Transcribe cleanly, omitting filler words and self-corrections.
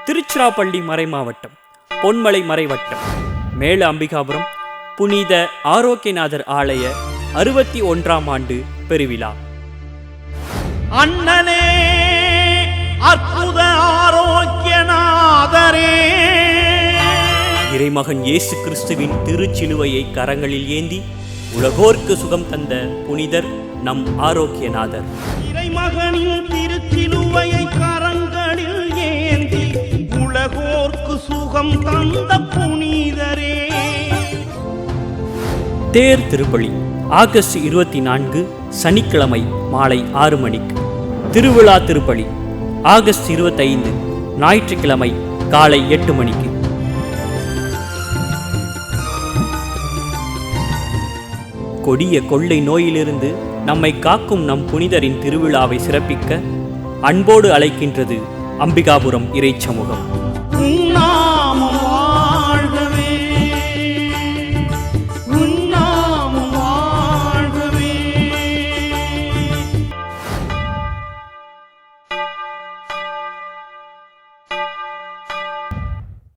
திருச்சிராப்பள்ளி மறைமாவட்டம், பொன்மலை மறைவட்டம், மேல அம்பிகாபுரம் புனித ஆரோக்கியநாதர் ஆலய 61ஆம் ஆண்டு பெருவிழா. அண்ணலே அற்புத ஆரோக்கியநாதரே, இறைமகன் இயேசு கிறிஸ்துவின் திருச்சிலுவையை கரங்களில் ஏந்தி உலகோர்க்கு சுகம் தந்த புனிதர் நம் ஆரோக்கியநாதர். இறைமகனின் திருச்சிலுவையை கரங்களில் ஏந்தி உலகோர்க்கு சுகம் தந்த புனிதரே. தேர் திருப்பலி ஆகஸ்ட் 24 சனிக்கிழமை மாலை 6 மணிக்கு. திருவிழா திருப்பலி ஆகஸ்ட் 25 ஞாயிற்றுக்கிழமை காலை 8 மணிக்கு. கொடிய கொள்ளை நோயிலிருந்து நம்மை காக்கும் நம் புனிதரின் திருவிழாவை சிறப்பிக்க அன்போடு அழைக்கின்றது அம்பிகாபுரம் இறைச்சமூகம்.